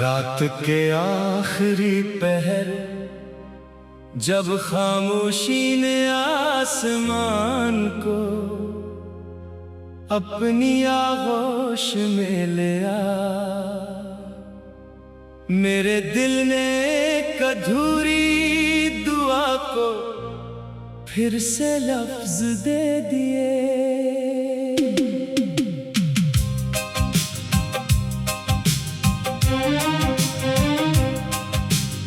रात के आखिरी पहर जब खामोशी ने आसमान को अपनी आगोश में लिया, मेरे दिल ने एक अधूरी दुआ को फिर से लफ्ज दे दिए।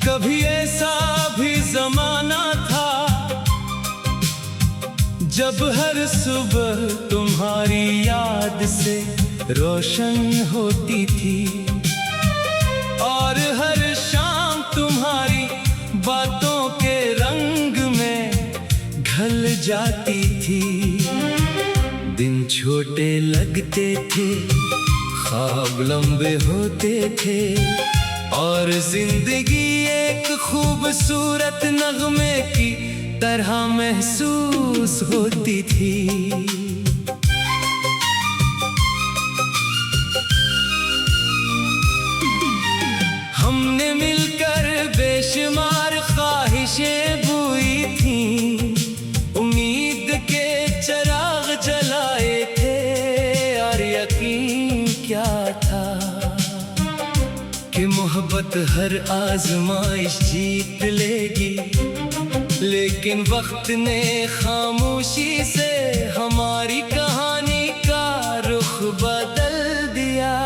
कभी ऐसा भी जमाना था जब हर सुबह तुम्हारी याद से रोशन होती थी और हर शाम तुम्हारी बातों के रंग में ढल जाती थी। दिन छोटे लगते थे, ख्वाब लंबे होते थे और जिंदगी एक खूबसूरत नगमे की तरह महसूस होती थी। हमने मिलकर बेशुमार ख्वाहिशें बोई थी, उम्मीद के चिराग जलाए थे और यकीन क्या था कि मोहब्बत हर आजमाइश जीत लेगी। लेकिन वक्त ने खामोशी से हमारी कहानी का रुख बदल दिया।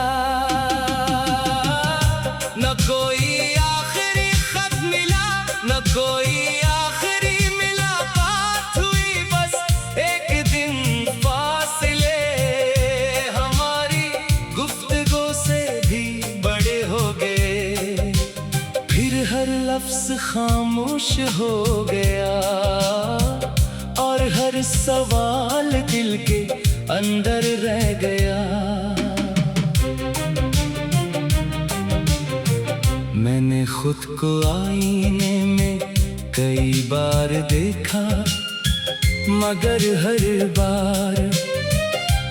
न कोई आखिरी खत मिला, न कोई आखिरी मुलाकात हुई, बस एक दिन फासले हमारी गुफ्तगू से भी बड़े हो गए। फिर हर लफ्ज खामोश हो गया और हर सवाल दिल के अंदर रह गया। मैंने खुद को आईने में कई बार देखा, मगर हर बार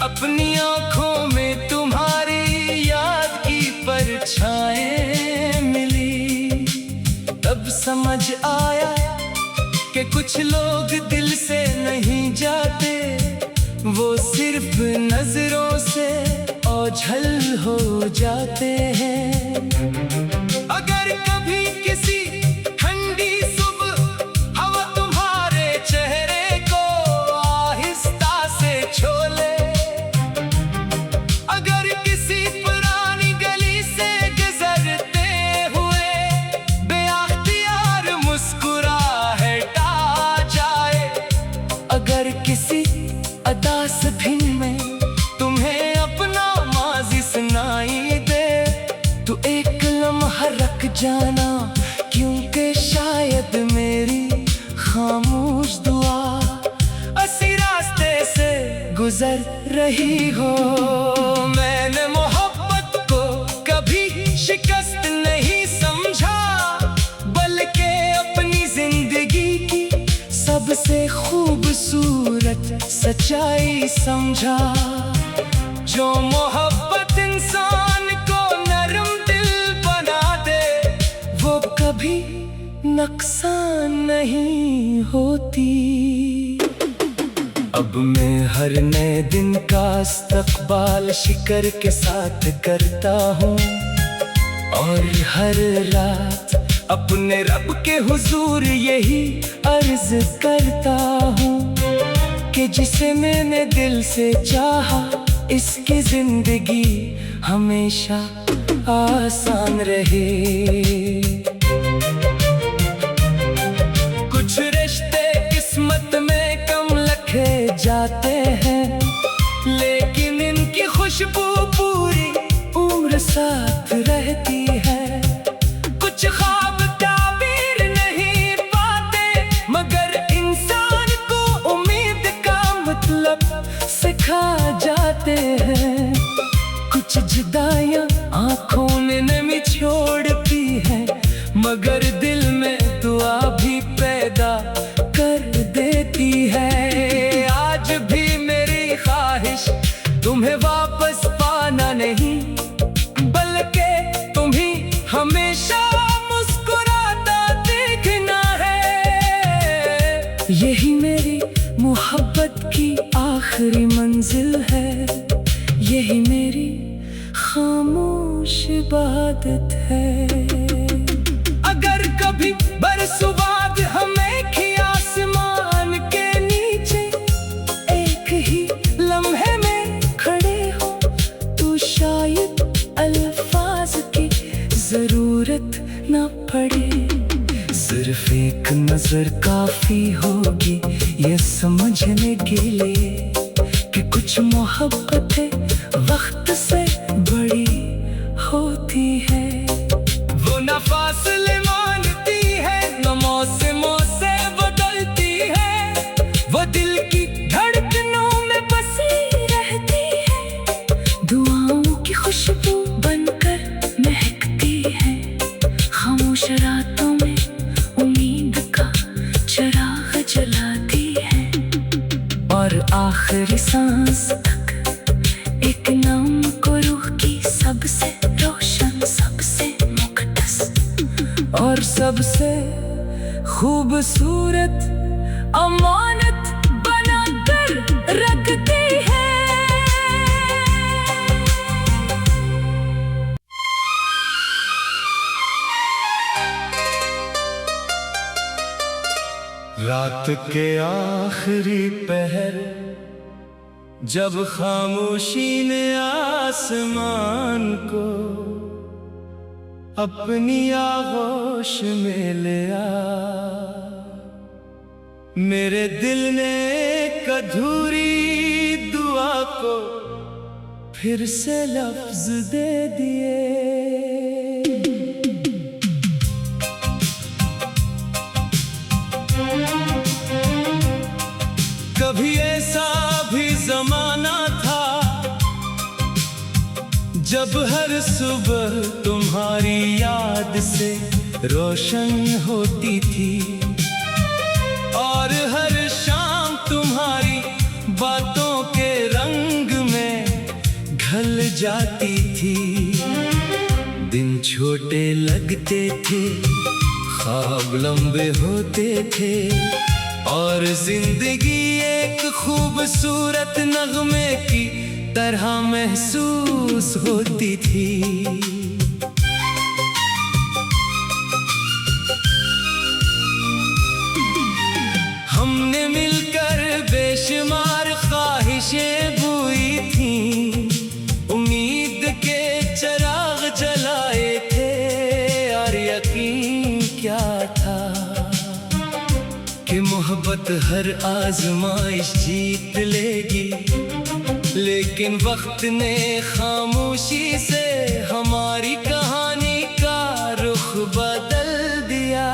अपनी आंखों में तुम्हारी याद की परछाएं मिली। तब समझ आया कि कुछ लोग दिल से नहीं जाते, वो सिर्फ नजरों से ओझल हो जाते हैं। अगर कभी किसी ठंडी सुबह हवा तुम्हारे चेहरे को आहिस्ता से छू ले, अगर किसी पुरानी गली से गुजरते हुए बेअख्तियार मुस्कुराहट आ जाए, अगर किसी अदा से फिर में तुम्हें अपना माज़ी सुनाई दे, तो एक लम्हा रख जाना, क्योंकि शायद मेरी खामोश दुआ इसी रास्ते से गुजर रही हो। मैंने मोहब्बत को कभी शिकस्त नहीं समझा, बल्कि अपनी जिंदगी की सबसे खूबसूरत सच्चाई समझा। जो मोहब्बत इंसान को नरम दिल बना दे, वो कभी नुकसान नहीं होती। अब मैं हर नए दिन का इस्तकबाल शिकर के साथ करता हूँ और हर रात अपने रब के हुजूर यही अर्ज करता हूँ कि जिसे मैंने दिल से चाहा, इसकी जिंदगी हमेशा आसान रहे। कुछ रिश्ते किस्मत में कम लिखे जाते हैं, लेकिन इनकी खुशबू पूरी उम्र साथ रहती है। कुछ ख्वाब ताबीर नहीं पाते, मगर इंसान को उम्मीद का मतलब सिखा जाते हैं। कुछ जुदाइयां आंखों में नमी छोड़ती है, मगर दिल में दुआ भी पैदा कर देती है। आज भी मेरी ख्वाहिश तुम्हें वापस पाना नहीं, बल्कि आखिरी मंजिल है, यही मेरी खामोश इबादत है। अगर कभी बरसों बाद हमें खी आसमान के नीचे एक ही लम्हे में खड़े हो, तो शायद अल्फाज की जरूरत न पड़े। सिर्फ एक नजर काफी होगी ये समझने के लिए कि कुछ मोहब्बतें वक्त से बड़ी होती है। वो न फासले मानती है, न मौसमों से बदलती है, वो दिल की धड़कनों में बसी रहती है। दुआओं की खुशबू बनकर महकती है, खामोश रातों में उम्मीद का चिराग जलाती है। और आखिरी सांस तक एक नाम को रूह की सबसे रोशन, सबसे मुकद्दस और सबसे खूबसूरत अमानत बनाकर रखती है। रात के आखिरी पहर जब खामोशी ने आसमान को अपनी आगोश में लिया, मेरे दिल ने एक अधूरी दुआ को फिर से लफ्ज दे दिए। कभी ऐसा भी जमाना था जब हर सुबह तुम्हारी याद से रोशन होती थी, और हर शाम तुम्हारी बातों के रंग में ढल जाती थी। दिन छोटे लगते थे, ख्वाब लंबे होते थे, और जिंदगी एक खूबसूरत नगमे की तरह महसूस होती थी। हमने मिलकर बेशुमार ख्वाहिशें बोई थी, उम्मीद के चिराग जलाए थे, और यकीन क्या था कि मोहब्बत हर आजमाइश जीत लेगी। लेकिन वक्त ने खामोशी से हमारी कहानी का रुख बदल दिया।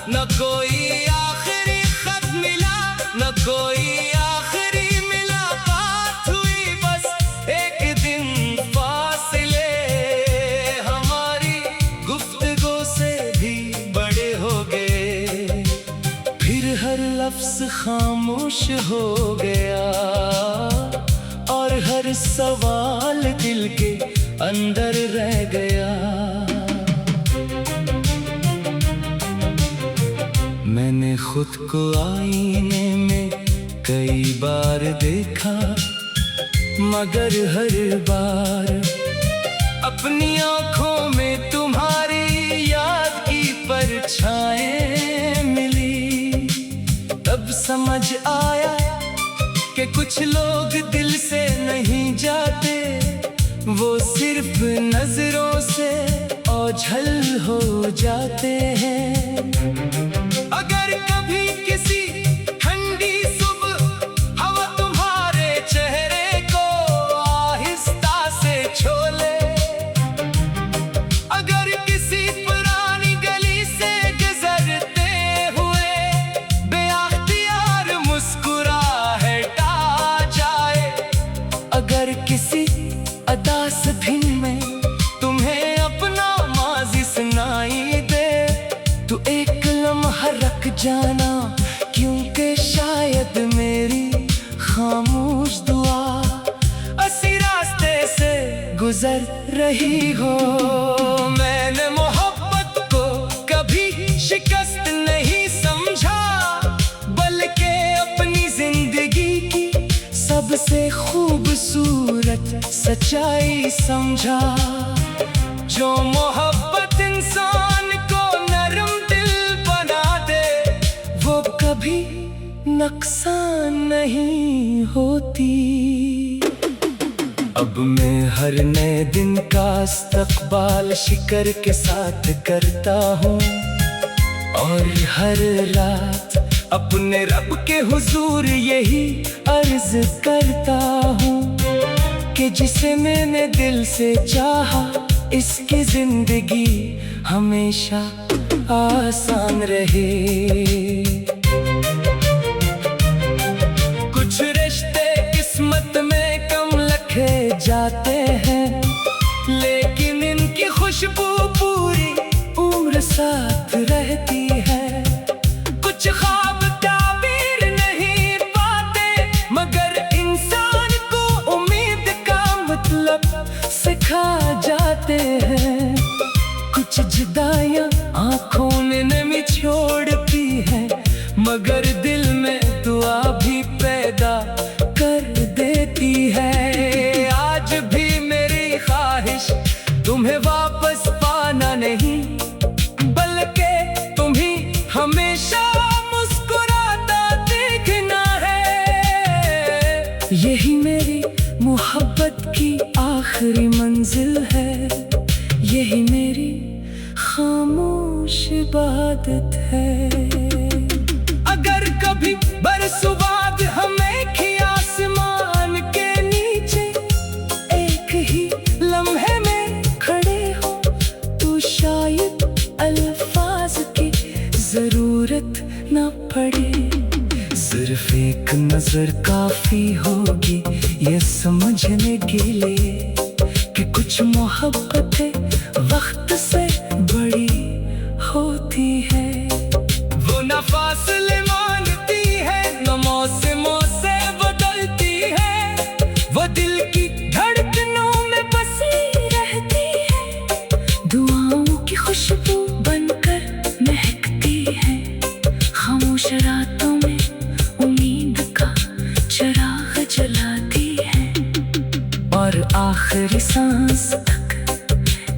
न कोई आखिरी खत मिला, न कोई आखिरी मुलाकात हुई, बस एक दिन फासले हमारी गुफ्तगू से भी बड़े हो गए। फिर हर लफ्ज खामोश हो गया, और हर सवाल दिल के अंदर रह गया। मैंने खुद को आईने में कई बार देखा, मगर हर बार अपनी आंखों में तुम्हारी याद की परछाएं मिली। तब समझ आया कि कुछ लोग दिल से नहीं जाते, वो सिर्फ नजरों से ओझल हो जाते हैं। अगर कभी किसी ठंडी सुबह हवा तुम्हारे चेहरे को आहिस्ता से छू ले, अगर किसी पुरानी गली से गुजरते हुए बेअख्तियार मुस्कुराहट आ जाए, अगर किसी अदा से धुन में तुम्हें अपना माज़ी सुनाई दे, तो एक लम्हा रख जाना, क्योंकि शायद मेरी खामोश दुआ इसी रास्ते से गुजर रही हो। मैंने मोहब्बत को कभी शिकस्त नहीं समझा, बल्कि अपनी सच्चाई समझा। जो मोहब्बत इंसान को नरम दिल बना दे, वो कभी नुकसान नहीं होती। अब मैं हर नए दिन का इस्तकबाल शिकर के साथ करता हूँ, और हर रात अपने रब के हुजूर यही अर्ज करता हूँ कि जिसे मैंने दिल से चाहा, इसकी जिंदगी हमेशा आसान रहे। कुछ रिश्ते किस्मत में कम लिखे जाते हैं, लेकिन इनकी खुशबू पूरी उम्र साथ रहती है। कुछ ख्वाब ताबीर नहीं पाते, मगर इंसान को उम्मीद का मतलब सिखा जाते हैं। कुछ जुदाइयां आंखों में नमी छोड़ती है, मगर दिल में दुआ भी पैदा कर देती है। आज भी मेरी ख्वाहिश तुम्हें वापस पाना नहीं, बल्कि तुम्हें हमेशा मुस्कुराता देखना है। यही मेरी मोहब्बत की आखिरी मंजिल है, यही मेरी खामोश इबादत है। अगर कभी बरसों बाद हमें खी आसमान के नीचे एक ही लम्हे में खड़े हो, तो शायद अल्फाज की जरूरत न पड़े। सिर्फ एक नजर काफी होगी ये समझने के लिए कि कुछ मोहब्बतें वक्त से बड़ी होती है। वो न फासले मानती है, न मौसमों से बदलती है। वो दिल की धड़कनों में बसी रहती है, दुआओं की खुशबू बनकर महकती है। खामोश रातों में उम्मीद का चिराग जलाती है, और आखिरी सांस तक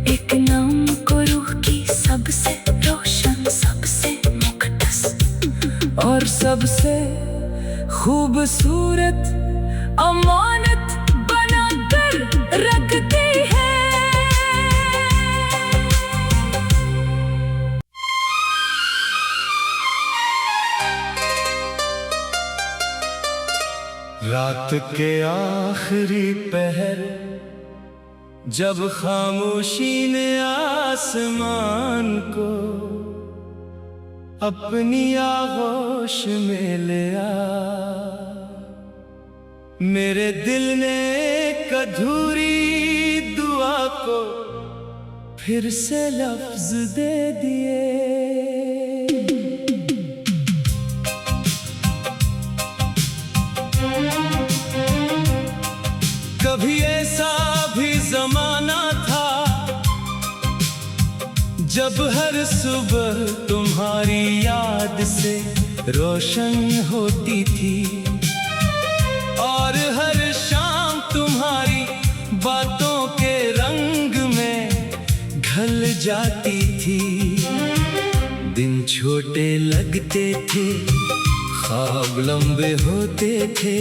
एक नाम को रूह की सबसे रोशन, सबसे मुकद्दस और सबसे खूबसूरत अमानत बनाकर रखती है। रात के आखिरी पहर, जब खामोशी ने आसमान को अपनी आगोश में लिया, मेरे दिल ने एक अधूरी दुआ को फिर से लफ्ज दे दिए। कभी ऐसा भी जमाना था जब हर सुबह तुम्हारी याद से रोशन होती थी, और हर शाम तुम्हारी बातों के रंग में ढल जाती थी। दिन छोटे लगते थे, ख्वाब लंबे होते थे,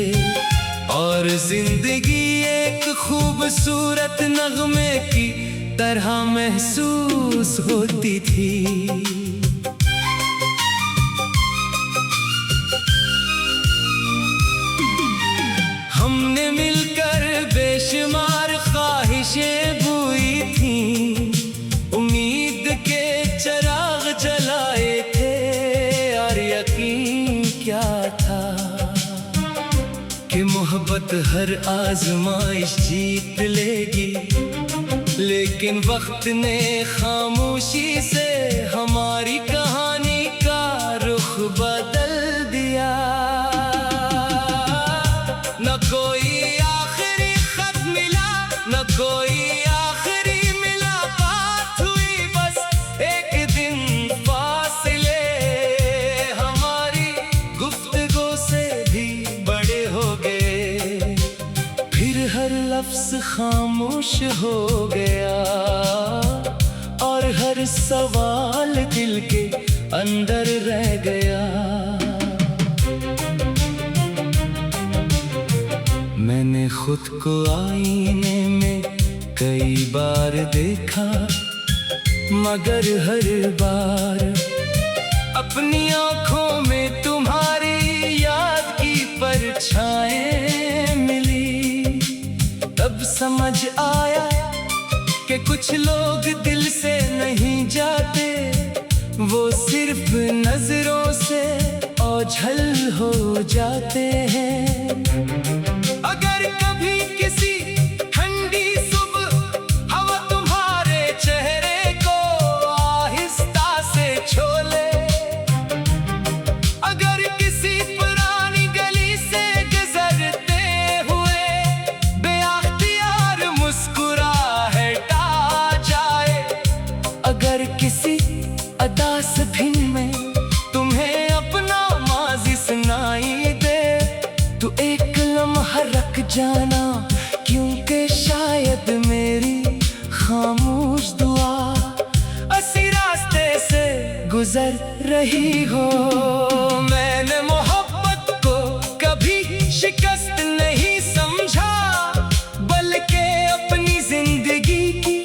और जिंदगी एक खूबसूरत नगमे की तरह महसूस होती थी। हमने मिलकर बेशुमार ख्वाहिशें बुई थी, उम्मीद के चिराग जलाए थे, और यकीन क्या था कि मोहब्बत हर आजमाइश जीत लेगी। लेकिन वक्त ने खामोशी से हमारी कहानी का रुख बदल दिया। न कोई आखिरी खत मिला, न कोई आखिरी मुलाकात हुई, बस एक दिन फासले हमारी गुफ्तगू से भी बड़े हो गए। फिर हर लफ्ज खामोश हो गया और हर सवाल दिल के अंदर रह गया। मैंने खुद को आईने में कई बार देखा, मगर हर बार अपनी आंखों में तुम्हारी याद की परछाएं मिली। तब समझ आया कि कुछ लोग दिल से नहीं जाते, वो सिर्फ नजरों से ओझल हो जाते हैं। अगर कभी किसी ठंडी सुबह हवा तुम्हारे चेहरे को आहिस्ता से छू ले, अगर किसी पुरानी गली से गुजरते हुए बेअख्तियार मुस्कुराहट आ जाए, अगर किसी अदा से धुन में तुम्हें अपना माज़ी सुनाई दे, तो एक लम्हा रख जाना, क्योंकि शायद मेरी खामोश दुआ इसी रास्ते से गुजर रही हो। मैंने मोहब्बत को कभी शिकस्त नहीं समझा, बल्कि अपनी जिंदगी की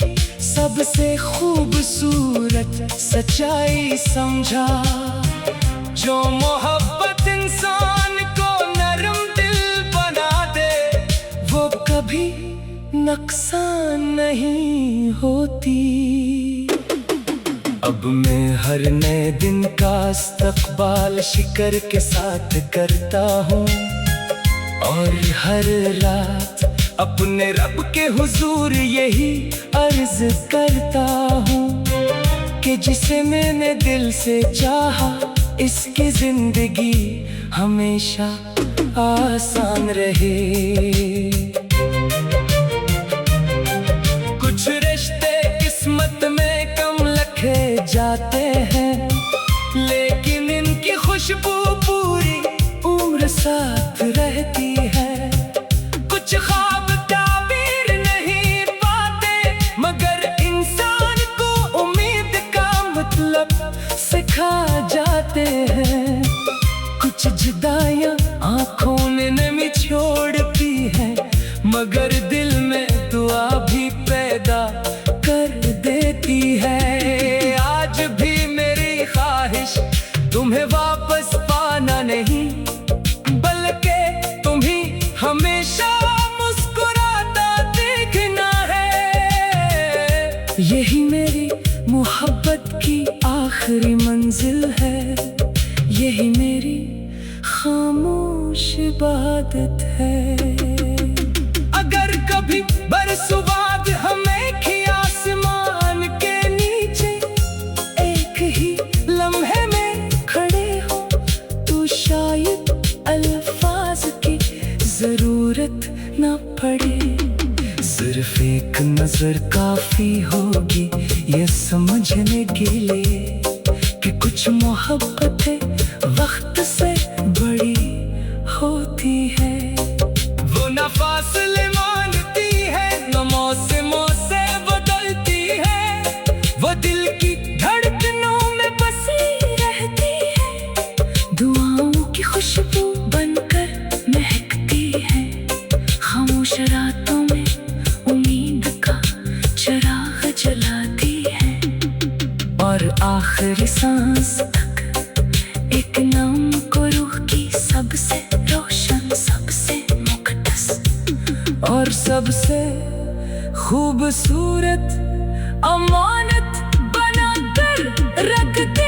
सबसे खूबसूरत सच्चाई समझा। जो मोहब्बत इंसान को नरम दिल बना दे, वो कभी नुकसान नहीं होती। अब मैं हर नए दिन का इस्तकबाल शिकर के साथ करता हूँ, और हर रात अपने रब के हुजूर यही अर्ज करता हूँ कि जिसे मैंने दिल से चाहा, इसकी जिंदगी हमेशा आसान रहे। कुछ रिश्ते किस्मत में कम लिखे जाते हैं, लेकिन इनकी खुशबू पूरी उम्र साथ रहती है। कुछ ख्वाब ताबीर नहीं पाते, मगर इंसान को उम्मीद का मतलब सिखा जाते हैं। कुछ जुदाइयां आंखों में नमी छोड़ती हैं, मगर दिल में दुआ भी पैदा कर देती है। आज भी मेरी ख्वाहिश तुम्हें वापस पाना नहीं, बल्कि तुम्हें हमेशा मुस्कुराता देखना है। यही मेरी मोहब्बत की आखिरी मंजिल है, यही मेरी खामोश इबादत है। अगर कभी बरसों बाद हमें खी आसमान के नीचे एक ही लम्हे में खड़े हो, तो शायद अल्फाज की जरूरत न पड़े। सिर्फ एक नजर काफी होगी ये समझने के लिए कि कुछ मोहब्बतें वक्त से बड़ी होती है। वो न फासले मानती है, न मौसमों से बदलती है, वो दिल की धड़कनों में बसी रहती है। दुआओं की खुशबू बनकर महकती है, खामोश रातों में उम्मीद का चिराग जलाती है, और आखिरी सांस तक एक नाम को रूह की सबसे रोशन, सबसे मुकद्दस और सबसे खूबसूरत अमानत बनाकर रखती